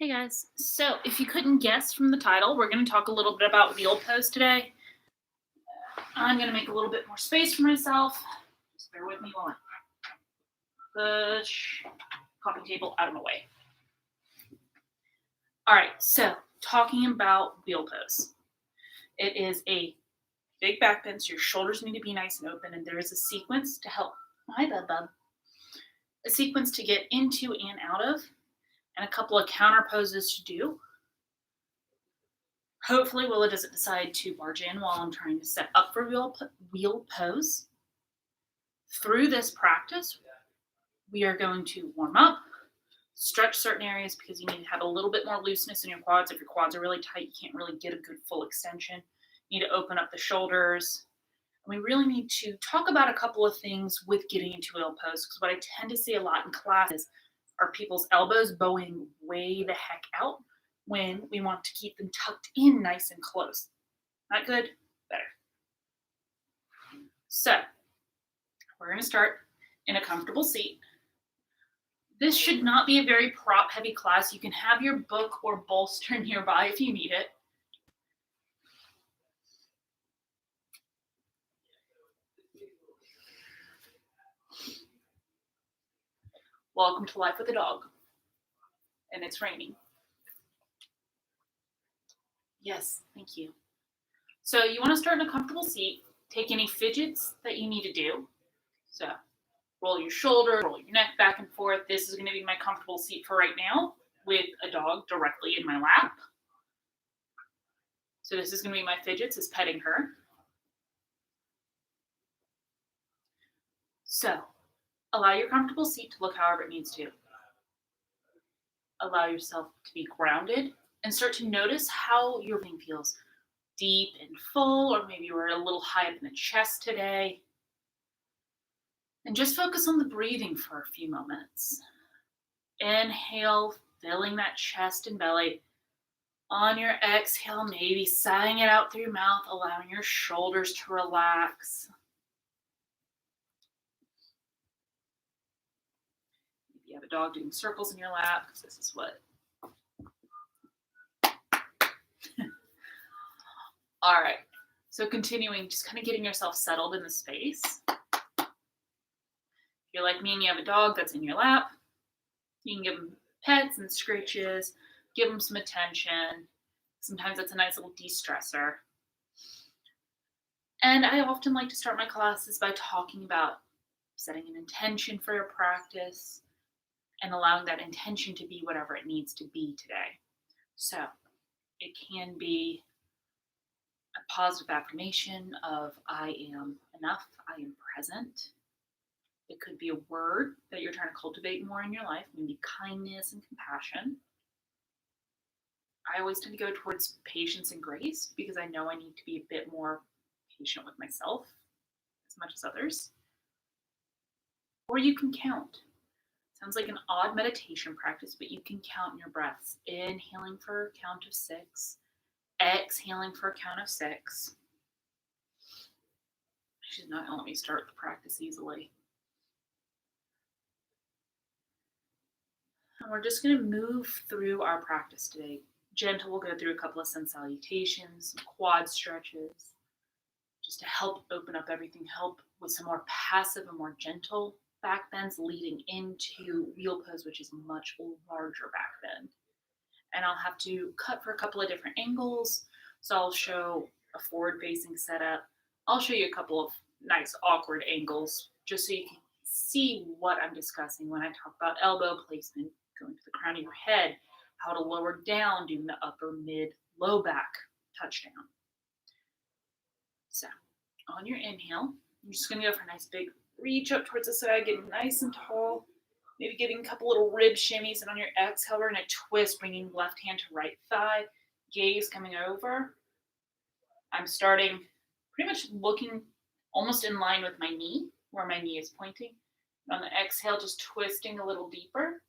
Hey guys. So, if you couldn't guess from the title, we're going to talk a little bit about wheel pose today. I'm going to make a little bit more space for myself. Just bear with me while I push coffee table out of my way. All right, so talking about wheel pose. It is a big back bend, so your shoulders need to be nice and open, and there is a sequence to help. Hi, bub. A sequence to get into and out of, and a couple of counter poses to do. Hopefully, Willa doesn't decide to barge in while I'm trying to set up for wheel pose. Through this practice, we are going to warm up, stretch certain areas because you need to have a little bit more looseness in your quads. If your quads are really tight, you can't really get a good full extension. You need to open up the shoulders. And we really need to talk about a couple of things with getting into wheel pose, because what I tend to see a lot in classes are people's elbows bowing way the heck out when we want to keep them tucked in nice and close. Not good, better. So we're going to start in a comfortable seat. This should not be a very prop heavy class. You can have your book or bolster nearby if you need it. Welcome to Life with a Dog. And it's raining. Yes, thank you. So you want to start in a comfortable seat. Take any fidgets that you need to do. So roll your shoulder, roll your neck back and forth. This is going to be my comfortable seat for right now with a dog directly in my lap. So this is going to be my fidgets, is petting her. So allow your comfortable seat to look however it needs to. Allow yourself to be grounded and start to notice how your breathing feels. Deep and full, or maybe we're a little high up in the chest today. And just focus on the breathing for a few moments. Inhale, filling that chest and belly. On your exhale, maybe sighing it out through your mouth, allowing your shoulders to relax. Maybe you have a dog doing circles in your lap, because this is what. All right, so continuing, just kind of getting yourself settled in the space. If you're like me and you have a dog that's in your lap, you can give them pets and scritches, give them some attention. Sometimes it's a nice little de-stressor. And I often like to start my classes by talking about setting an intention for your practice and allowing that intention to be whatever it needs to be today. So it can be a positive affirmation of I am enough, I am present. It could be a word that you're trying to cultivate more in your life, maybe kindness and compassion. I always tend to go towards patience and grace because I know I need to be a bit more patient with myself as much as others. Or you can count. Sounds like an odd meditation practice, but you can count your breaths. Inhaling for a count of 6, exhaling for a count of 6. She's not going to let me start the practice easily. And we're just going to move through our practice today. Gentle, we'll go through a couple of sun salutations, some quad stretches, just to help open up everything, help with some more passive and more gentle back bends leading into wheel pose, which is much larger back bend. And I'll have to cut for a couple of different angles. So I'll show a forward facing setup. I'll show you a couple of nice awkward angles just so you can see what I'm discussing when I talk about elbow placement, going to the crown of your head, how to lower down, doing the upper, mid, low back touchdown. So on your inhale, you're just going to go for a nice big reach up towards the side, getting nice and tall, maybe getting a couple little rib shimmies. And on your exhale, we're going to twist, bringing left hand to right thigh, gaze coming over. I'm starting pretty much looking almost in line with my knee, where my knee is pointing. And on the exhale, just twisting a little deeper.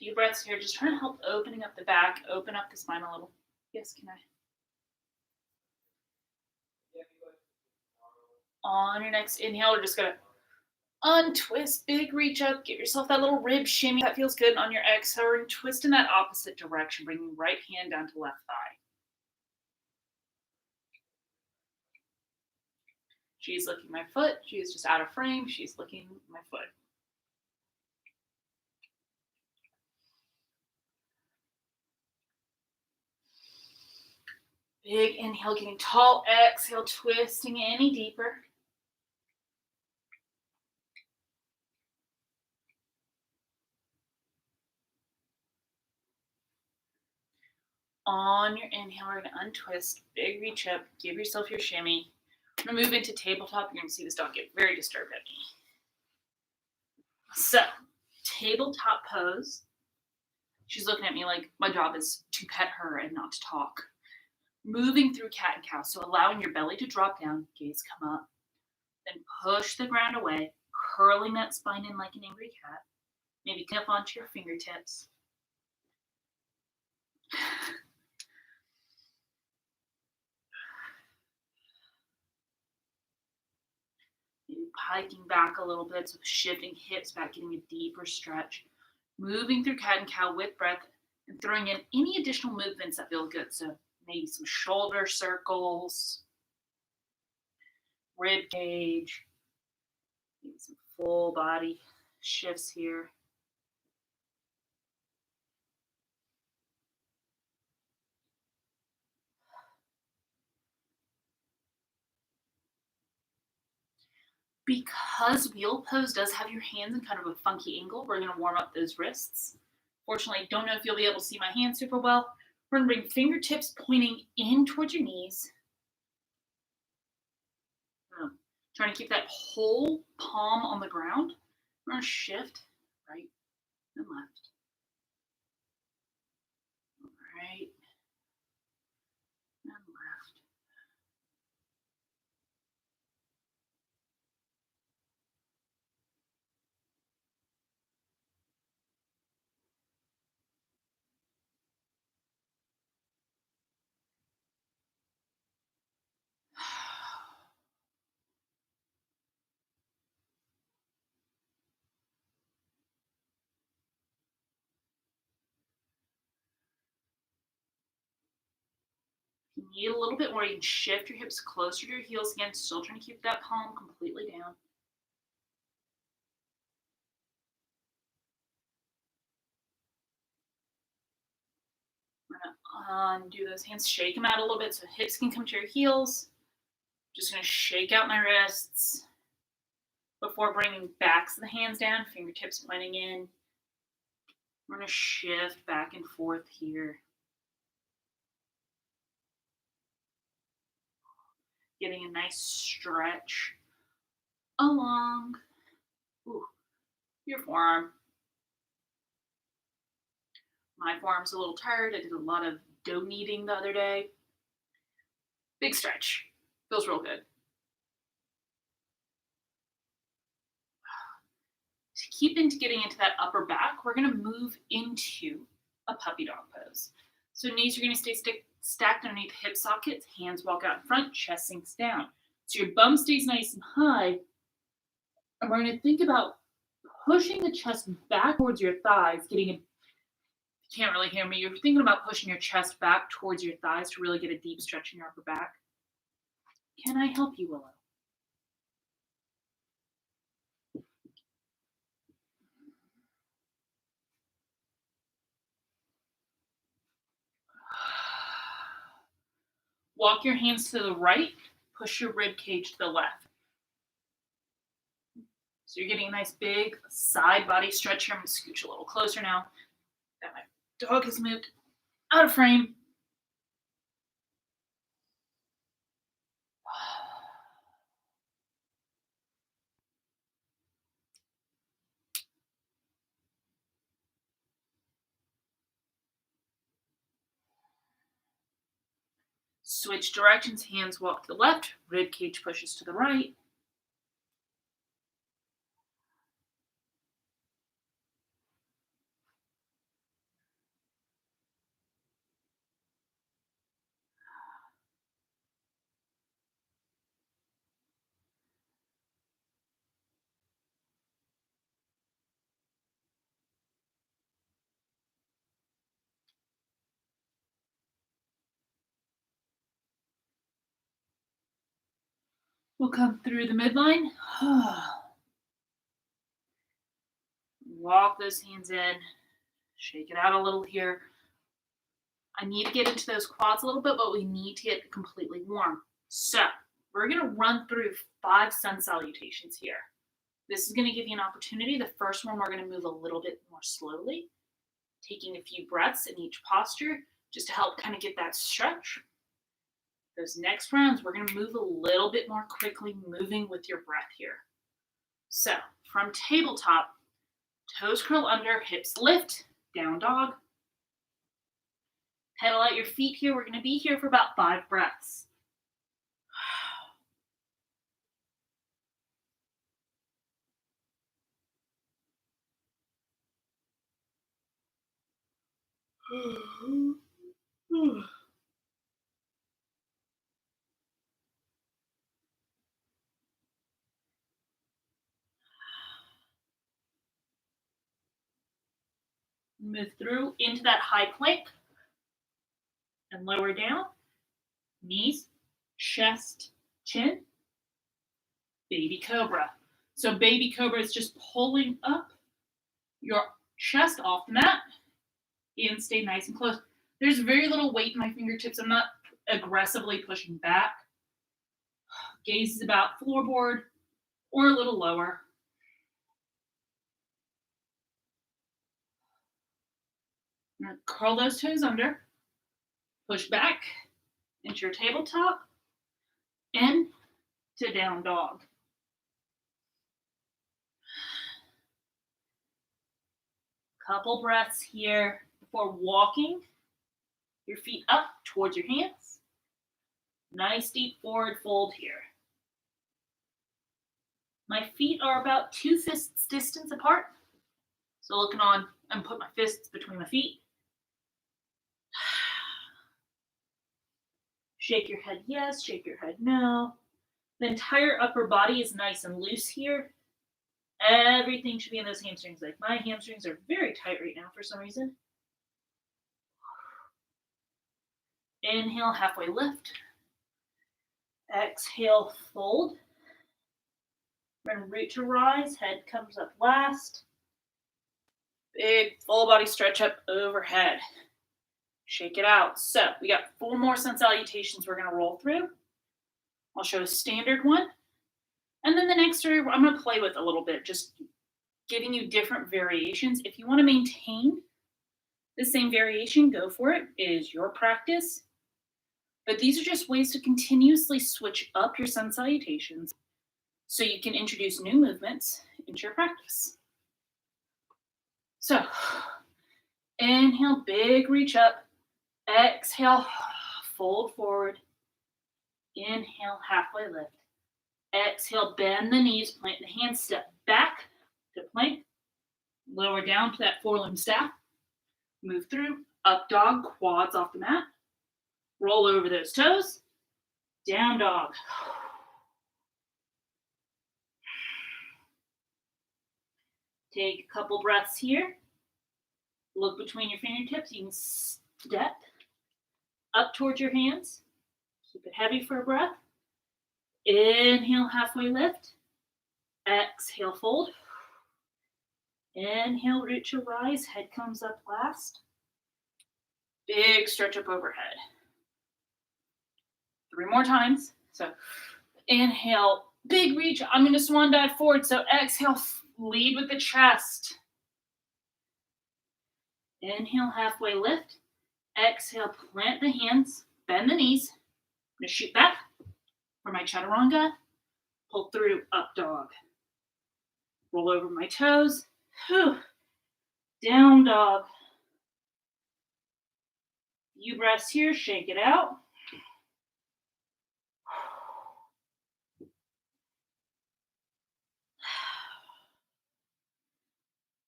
Few breaths here, just trying to help opening up the back, open up the spine a little. Yes, can I? On your next inhale, we're just gonna untwist, big reach up, give yourself that little rib shimmy. That feels good. On your exhale, and twist in that opposite direction, bringing right hand down to left thigh. She's looking my foot. She is just out of frame. She's looking my foot. Big inhale, getting tall. Exhale, twisting any deeper. On your inhale, we're going to untwist. Big reach up. Give yourself your shimmy. I'm going to move into tabletop. You're going to see this dog get very disturbed at me. So, tabletop pose. She's looking at me like my job is to pet her and not to talk. Moving through cat and cow. So allowing your belly to drop down, gaze come up. Then push the ground away, curling that spine in like an angry cat. Maybe come up onto your fingertips. Maybe hiking back a little bit, so shifting hips back, getting a deeper stretch. Moving through cat and cow with breath and throwing in any additional movements that feel good. So maybe some shoulder circles, rib cage, maybe some full body shifts here. Because wheel pose does have your hands in kind of a funky angle, we're going to warm up those wrists. Fortunately, I don't know if you'll be able to see my hands super well. We're going to bring fingertips pointing in towards your knees. Trying to keep that whole palm on the ground. We're going to shift right and left. Right and left. If you need a little bit more, you can shift your hips closer to your heels again, still trying to keep that palm completely down. We're going to undo those hands, shake them out a little bit so hips can come to your heels. Just going to shake out my wrists before bringing backs of the hands down, fingertips pointing in. We're going to shift back and forth here. Getting a nice stretch along your forearm. My forearm's a little tired. I did a lot of dough kneading the other day. Big stretch. Feels real good. To keep getting into that upper back, we're going to move into a puppy dog pose. So knees are going to stay stacked underneath hip sockets, hands walk out in front, chest sinks down. So your bum stays nice and high. And we're going to think about pushing the chest back towards your thighs, you can't really hear me, you're thinking about pushing your chest back towards your thighs to really get a deep stretch in your upper back. Can I help you, Willow? Walk your hands to the right, push your rib cage to the left. So you're getting a nice big side body stretch here. I'm going to scooch a little closer now that my dog has moved out of frame. Switch directions, hands walk to the left, rib cage pushes to the right. We'll come through the midline. Walk those hands in. Shake it out a little here. I need to get into those quads a little bit, but we need to get completely warm. So we're going to run through 5 sun salutations here. This is going to give you an opportunity. The first one, we're going to move a little bit more slowly, taking a few breaths in each posture just to help kind of get that stretch. Those next rounds, we're going to move a little bit more quickly, moving with your breath here. So from tabletop, toes curl under, hips lift, down dog. Pedal out your feet here. We're going to be here for about 5 breaths. Move through into that high plank and lower down. Knees, chest, chin. Baby cobra. So baby cobra is just pulling up your chest off the mat and stay nice and close. There's very little weight in my fingertips. I'm not aggressively pushing back. Gaze is about floorboard or a little lower. Now curl those toes under. Push back into your tabletop and to down dog. Couple breaths here before walking your feet up towards your hands. Nice deep forward fold here. My feet are about 2 fists distance apart. So looking on, and put my fists between my feet. Shake your head yes, shake your head no. The entire upper body is nice and loose here. Everything should be in those hamstrings. Like my hamstrings are very tight right now for some reason. Inhale, halfway lift. Exhale, fold. We're going to root to rise. Head comes up last. Big full body stretch up overhead. Shake it out. So we got 4 more sun salutations we're going to roll through. I'll show a standard one. And then the next 3 I'm going to play with a little bit, just giving you different variations. If you want to maintain the same variation, go for it. It is your practice. But these are just ways to continuously switch up your sun salutations so you can introduce new movements into your practice. So inhale, big reach up. Exhale, fold forward. Inhale, halfway lift. Exhale, bend the knees, plant the hands, step back to plank. Lower down to that four-limb staff. Move through, up dog, quads off the mat. Roll over those toes. Down dog. Take a couple breaths here. Look between your fingertips. You can step up towards your hands. Keep it heavy for a breath. Inhale, halfway lift. Exhale, fold. Inhale, root to rise. Head comes up last. Big stretch up overhead. 3 more times. So inhale, big reach. I'm going to swan dive forward. So exhale, lead with the chest. Inhale, halfway lift. Exhale, plant the hands, bend the knees. I'm going to shoot back for my chaturanga. Pull through, up dog. Roll over my toes. Whew. Down dog. Few breaths here, shake it out.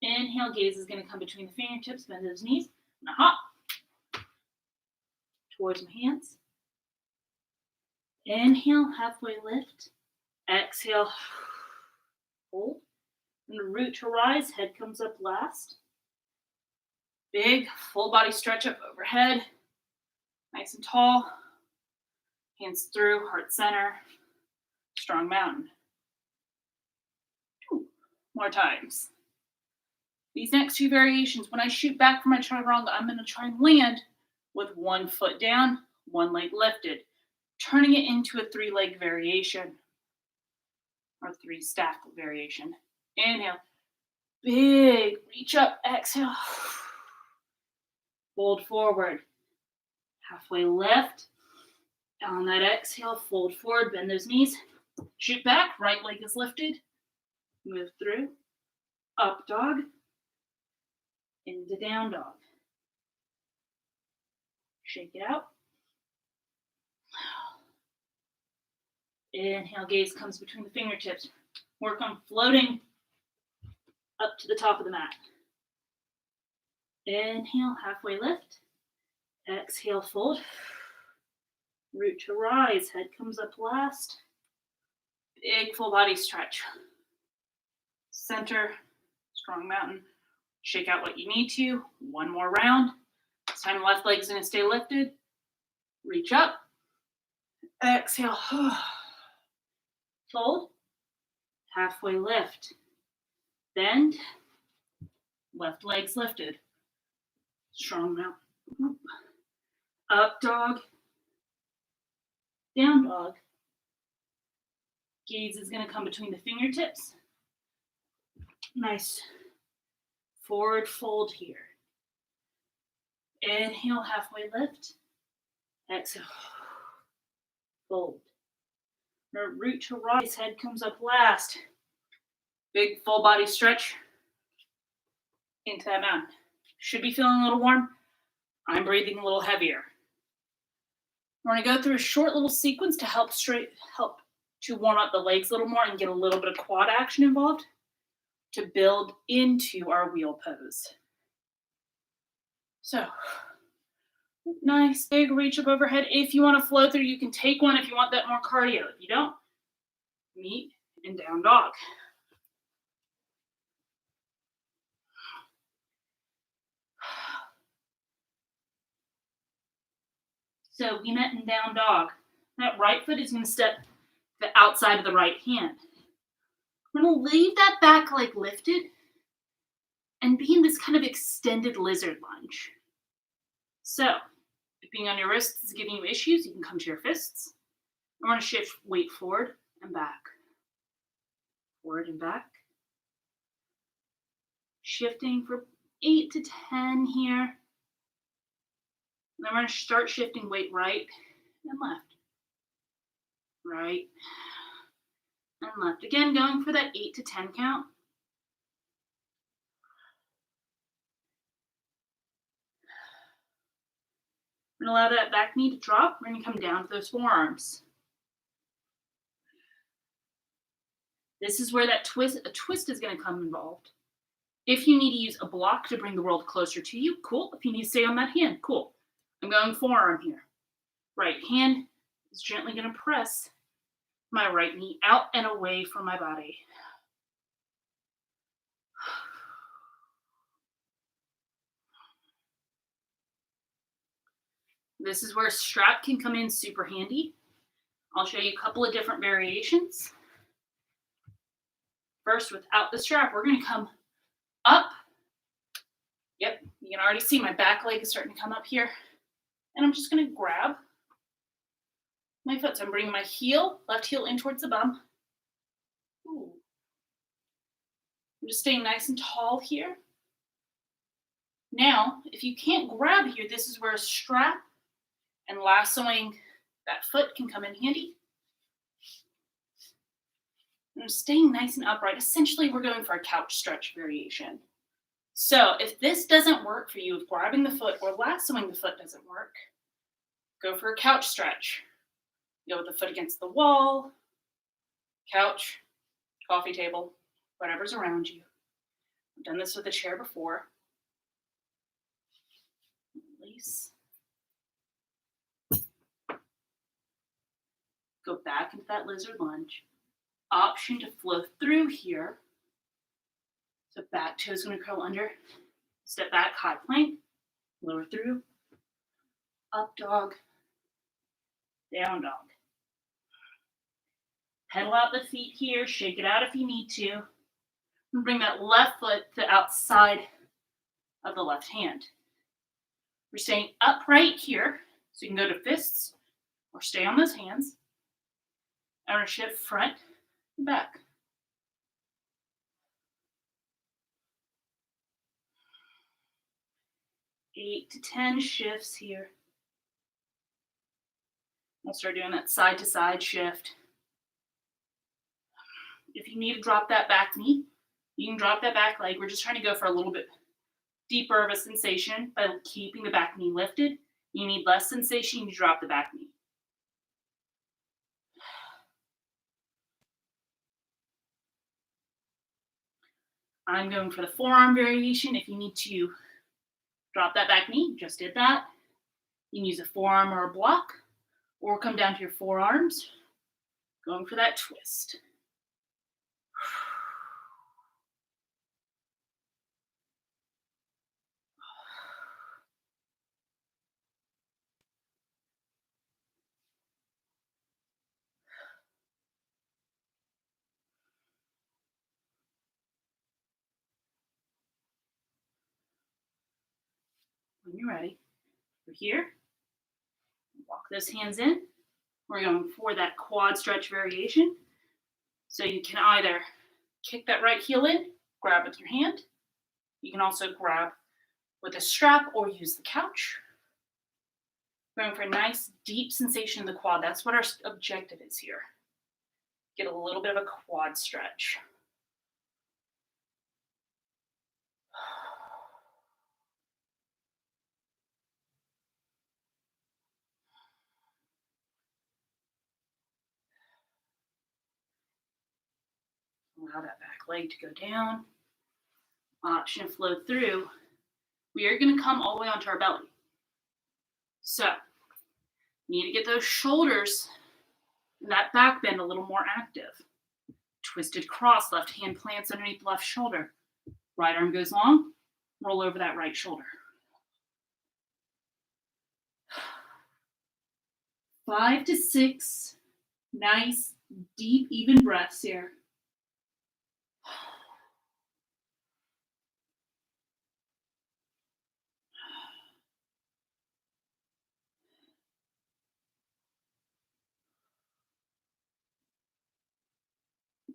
Inhale, gaze is going to come between the fingertips, bend those knees. I'm going to hop towards my hands. Inhale, halfway lift. Exhale, hold. I'm going to root to rise, head comes up last. Big full body stretch up overhead. Nice and tall. Hands through, heart center. strong mountain. 2 more times. These next 2 variations, when I shoot back from my chaturanga, I'm going to try and land with 1 foot down, 1 leg lifted, turning it into a 3-leg variation or 3-stack variation. Inhale, big reach up, exhale, fold forward, halfway lift. On that exhale, fold forward, bend those knees, shoot back, right leg is lifted, move through, up dog, into down dog. Shake it out. Inhale, gaze comes between the fingertips. Work on floating up to the top of the mat. Inhale, halfway lift. Exhale, fold. Root to rise, head comes up last. Big full body stretch. Center, strong mountain. Shake out what you need to. 1 more round. This time the left leg's gonna stay lifted. Reach up. Exhale. Fold. Halfway lift. Bend. Left leg's lifted. Strong mountain. Up dog. Down dog. Gaze is going to come between the fingertips. Nice forward fold here. Inhale, halfway lift. Exhale. Fold. Root to rise, head comes up last. Big full body stretch into that mountain. Should be feeling a little warm. I'm breathing a little heavier. We're going to go through a short little sequence to help to warm up the legs a little more and get a little bit of quad action involved to build into our wheel pose. So, nice big reach up overhead. If you want to flow through, you can take one if you want that more cardio. If you don't, meet in down dog. So we met in down dog. That right foot is going to step the outside of the right hand. We're going to leave that back leg lifted and be in this kind of extended lizard lunge. So, if being on your wrists is giving you issues, you can come to your fists. I want to shift weight forward and back. Forward and back. Shifting for 8 to 10 here. Then we're going to start shifting weight right and left. Right and left. Again, going for that 8 to 10 count. We're going to allow that back knee to drop. We're going to come down to those forearms. This is where that twist is going to come involved. If you need to use a block to bring the world closer to you, cool. If you need to stay on that hand, cool. I'm going forearm here. Right hand is gently going to press my right knee out and away from my body. This is where a strap can come in super handy. I'll show you a couple of different variations. First, without the strap, we're going to come up. Yep, you can already see my back leg is starting to come up here. And I'm just going to grab my foot. So I'm bringing my heel, left heel in towards the bum. Ooh. I'm just staying nice and tall here. Now, if you can't grab here, this is where a strap and lassoing that foot can come in handy. And staying nice and upright. Essentially, we're going for a couch stretch variation. So if this doesn't work for you, if grabbing the foot or lassoing the foot doesn't work, go for a couch stretch. Go with the foot against the wall, couch, coffee table, whatever's around you. I've done this with a chair before. Release. Go back into that lizard lunge. Option to flow through here. So back toe is going to curl under. Step back, high plank. Lower through. Up dog. Down dog. Pedal out the feet here, shake it out if you need to. And bring that left foot to the outside of the left hand. We're staying upright here, so you can go to fists or stay on those hands. I'm going to shift front and back. Eight to 10 shifts here. We'll start doing that side to side shift. If you need to drop that back knee, you can drop that back leg. We're just trying to go for a little bit deeper of a sensation by keeping the back knee lifted. You need less sensation, you drop the back knee. I'm going for the forearm variation. If you need to drop that back knee, just did that. You can use a forearm or a block, or come down to your forearms, going for that twist. When you're ready, we're here. Walk those hands in. We're going for that quad stretch variation. So you can either kick that right heel in, grab with your hand. You can also grab with a strap or use the couch. We're going for a nice deep sensation in the quad. That's what our objective is here. Get a little bit of a quad stretch. Allow that back leg to go down. Option flow through. We are going to come all the way onto our belly. So, you need to get those shoulders and that back bend a little more active. Twisted cross, left hand plants underneath the left shoulder. Right arm goes long, roll over that right shoulder. 5 to 6 nice, deep, even breaths here.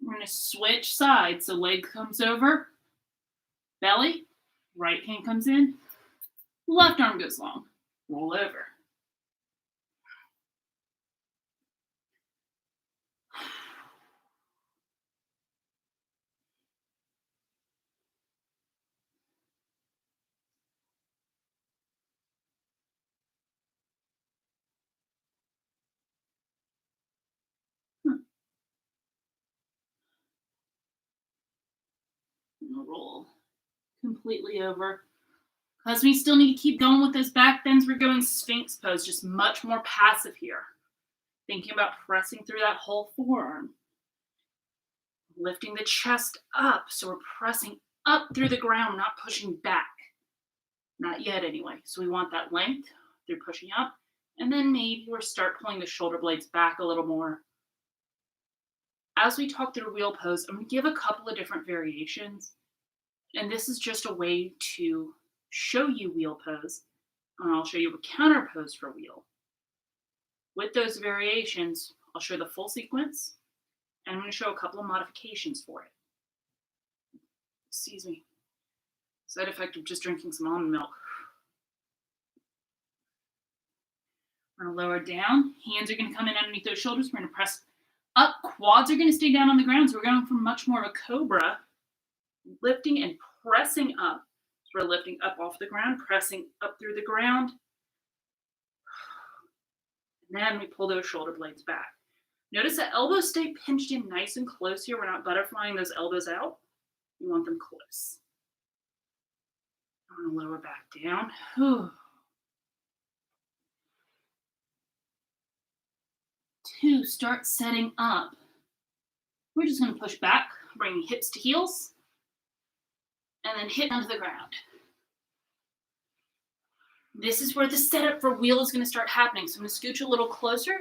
We're going to switch sides. So leg comes over, belly, right hand comes in, left arm goes long, roll over. Roll completely over. Because we still need to keep going with those back bends, we're going Sphinx pose, just much more passive here. Thinking about pressing through that whole forearm. Lifting the chest up, so we're pressing up through the ground, not pushing back. Not yet anyway. So we want that length through pushing up. And then maybe we'll start pulling the shoulder blades back a little more. As we talk through wheel pose, I'm going to give a couple of different variations. And this is just a way to show you wheel pose. And I'll show you a counter pose for wheel. With those variations, I'll show the full sequence. And I'm going to show a couple of modifications for it. Excuse me. Side effect of just drinking some almond milk. We're going to lower down. Hands are going to come in underneath those shoulders. We're going to press up. Quads are going to stay down on the ground. So we're going for much more of a cobra. Lifting and pressing up. So we're lifting up off the ground, pressing up through the ground. And then we pull those shoulder blades back. Notice that elbows stay pinched in nice and close here. We're not butterflying those elbows out. You want them close. I'm going to lower back down. Whew. 2, start setting up. We're just going to push back, bring hips to heels, and then hit onto the ground. This is where the setup for wheel is going to start happening. So I'm going to scooch a little closer,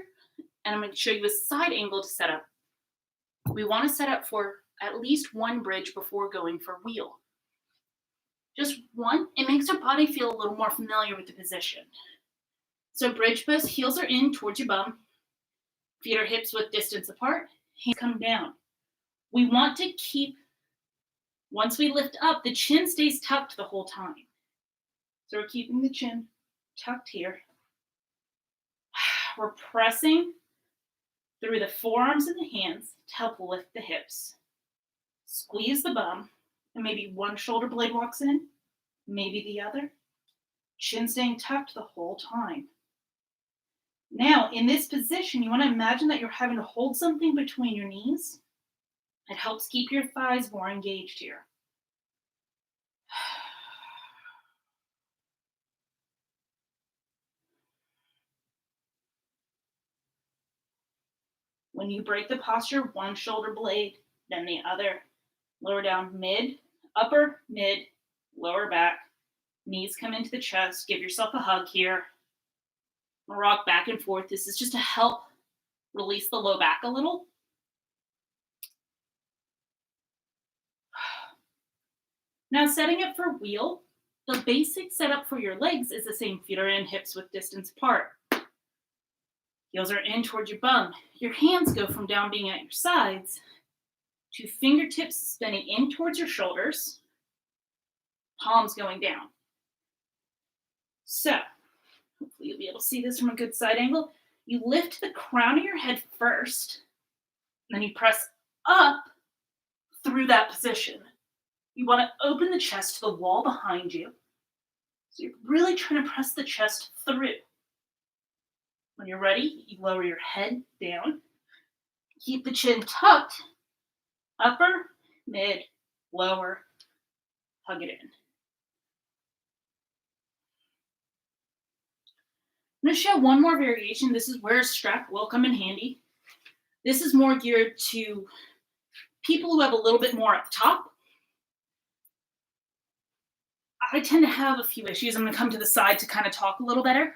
and I'm going to show you a side angle to set up. We want to set up for at least one bridge before going for wheel. Just one, it makes our body feel a little more familiar with the position. So bridge pose, heels are in towards your bum, feet are hips width distance apart, hands come down. We want to keep, once we lift up, the chin stays tucked the whole time. So we're keeping the chin tucked here. We're pressing through the forearms and the hands to help lift the hips. Squeeze the bum, and maybe one shoulder blade walks in, maybe the other. Chin staying tucked the whole time. Now, in this position, you want to imagine that you're having to hold something between your knees. It helps keep your thighs more engaged here. When you break the posture, one shoulder blade, then the other. Lower down, mid, upper, mid, lower back. Knees come into the chest. Give yourself a hug here. Rock back and forth. This is just to help release the low back a little. Now setting up for wheel, the basic setup for your legs is the same. Feet are in, hips width distance apart. Heels are in towards your bum. Your hands go from down being at your sides to fingertips spinning in towards your shoulders, palms going down. So, hopefully you'll be able to see this from a good side angle. You lift the crown of your head first, and then you press up through that position. You want to open the chest to the wall behind you. So you're really trying to press the chest through. When you're ready, you lower your head down. Keep the chin tucked. Upper, mid, lower. Hug it in. I'm going to show one more variation. This is where a strap will come in handy. This is more geared to people who have a little bit more up top. I tend to have a few issues. I'm going to come to the side to kind of talk a little better.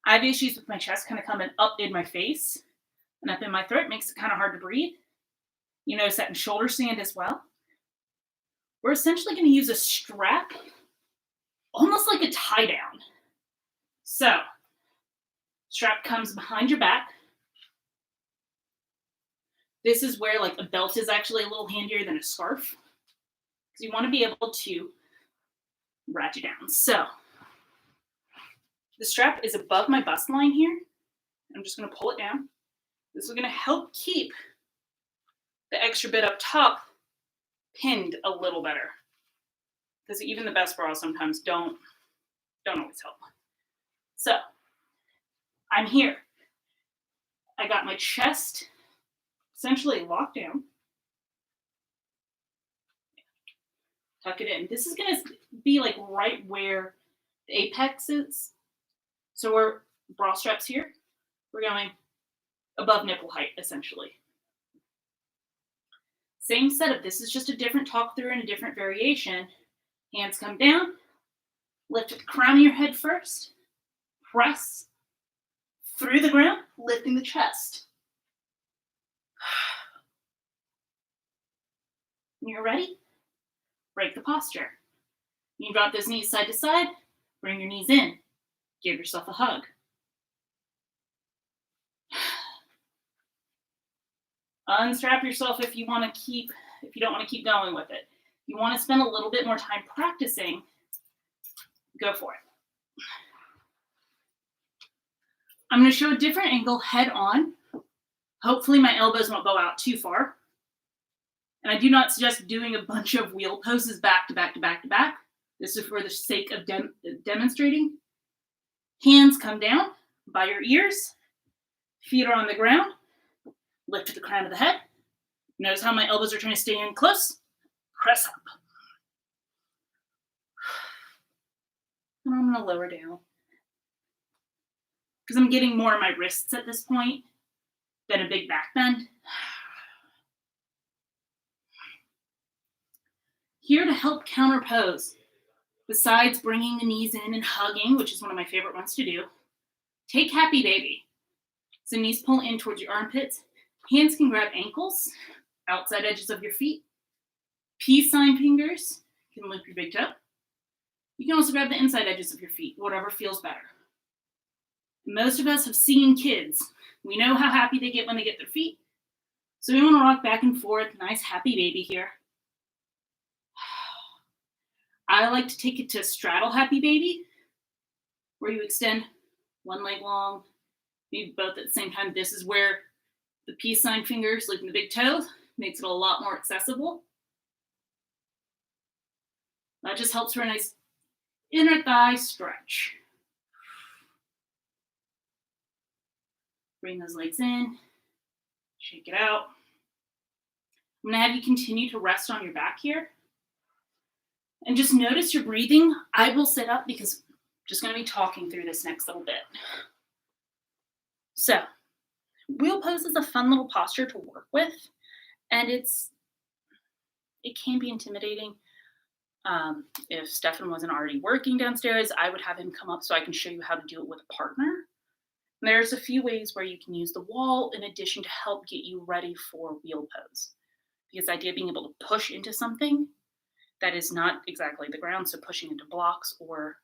I have issues with my chest kind of coming up in my face and up in my throat. It makes it kind of hard to breathe. You notice that in shoulder stand as well. We're essentially going to use a strap, almost like a tie down. So, strap comes behind your back. This is where like a belt is actually a little handier than a scarf, because you want to be able to ratchet down. So, the strap is above my bust line here. I'm just going to pull it down. This is going to help keep the extra bit up top pinned a little better, because even the best bras sometimes don't always help. So I'm here. I got my chest essentially locked down. Tuck it in. This is going to be like right where the apex is. So we're bra straps here. We're going above nipple height, essentially. Same setup. This is just a different talk through and a different variation. Hands come down. Lift at the crown of your head first. Press through the ground, lifting the chest. When you're ready, break the posture. You drop those knees side to side. Bring your knees in. Give yourself a hug. Unstrap yourself if you don't want to keep going with it. You want to spend a little bit more time practicing, go for it. I'm going to show a different angle head on. Hopefully my elbows won't bow out too far. And I do not suggest doing a bunch of wheel poses back to back to back to back. This is for the sake of demonstrating. Hands come down by your ears. Feet are on the ground. Lift to the crown of the head. Notice how my elbows are trying to stay in close. Press up. And I'm going to lower down, because I'm getting more of my wrists at this point than a big back bend. Here to help counter pose, besides bringing the knees in and hugging, which is one of my favorite ones to do, take happy baby. So knees pull in towards your armpits. Hands can grab ankles. Outside edges of your feet. Peace sign fingers can loop your big toe. You can also grab the inside edges of your feet, whatever feels better. Most of us have seen kids. We know how happy they get when they get their feet. So we want to rock back and forth. Nice happy baby here. I like to take it to straddle happy baby, where you extend one leg long, maybe both at the same time. This is where the peace sign fingers looping the big toe makes it a lot more accessible. That just helps for a nice inner thigh stretch. Bring those legs in, shake it out. I'm gonna have you continue to rest on your back here. And just notice your breathing. I will sit up because I'm just gonna be talking through this next little bit. So, wheel pose is a fun little posture to work with, and it can be intimidating. If Stefan wasn't already working downstairs, I would have him come up so I can show you how to do it with a partner. There's a few ways where you can use the wall in addition to help get you ready for wheel pose. Because the idea of being able to push into something that is not exactly the ground, so pushing into blocks, or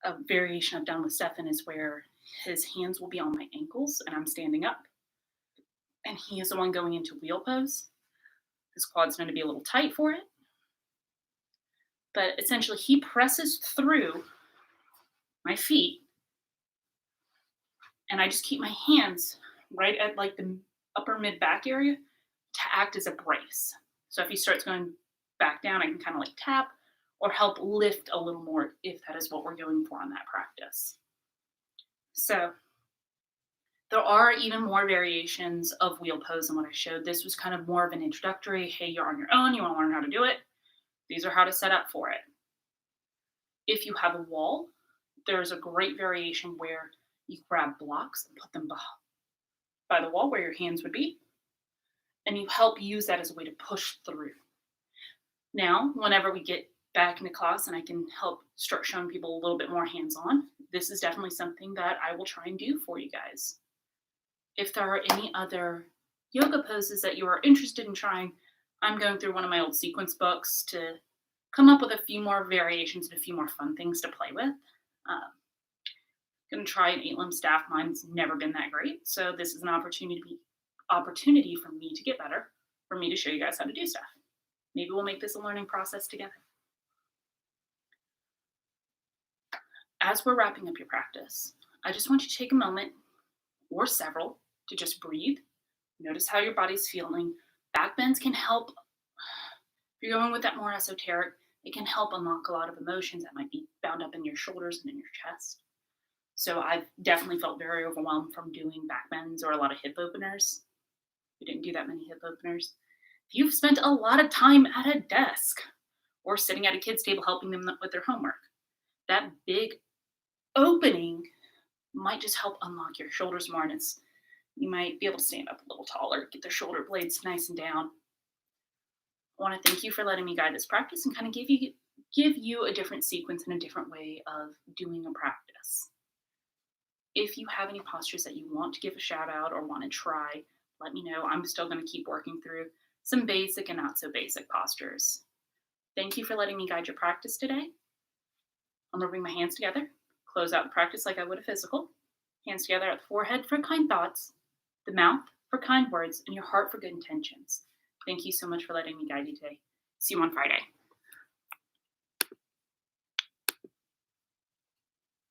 a variation I've done with Stefan is where his hands will be on my ankles and I'm standing up. And he is the one going into wheel pose. His quad's going to be a little tight for it. But essentially he presses through my feet and I just keep my hands right at like the upper mid back area to act as a brace. So if he starts going back down, I can kind of like tap or help lift a little more if that is what we're going for on that practice. So there are even more variations of wheel pose than what I showed. This was kind of more of an introductory, hey, you're on your own, you want to learn how to do it. These are how to set up for it. If you have a wall, there's a great variation where you grab blocks and put them by the wall where your hands would be, and you help use that as a way to push through. Now, whenever we get back into class and I can help start showing people a little bit more hands-on, this is definitely something that I will try and do for you guys. If there are any other yoga poses that you are interested in trying, I'm going through one of my old sequence books to come up with a few more variations and a few more fun things to play with. Going to try an 8-limb staff. Mine's never been that great, so this is an opportunity for me to get better, for me to show you guys how to do stuff. Maybe we'll make this a learning process together. As we're wrapping up your practice, I just want you to take a moment or several to just breathe. Notice how your body's feeling. Back bends can help. If you're going with that more esoteric, it can help unlock a lot of emotions that might be bound up in your shoulders and in your chest. So I've definitely felt very overwhelmed from doing back bends or a lot of hip openers. We didn't do that many hip openers. If you've spent a lot of time at a desk or sitting at a kid's table helping them with their homework, that big opening might just help unlock your shoulders more, and you might be able to stand up a little taller, get the shoulder blades nice and down. I want to thank you for letting me guide this practice and kind of give you a different sequence and a different way of doing a practice. If you have any postures that you want to give a shout out or want to try, let me know. I'm still going to keep working through some basic and not so basic postures. Thank you for letting me guide your practice today. I'm going to bring my hands together, close out the practice like I would a physical. Hands together at the forehead for kind thoughts, the mouth for kind words, and your heart for good intentions. Thank you so much for letting me guide you today. See you on Friday.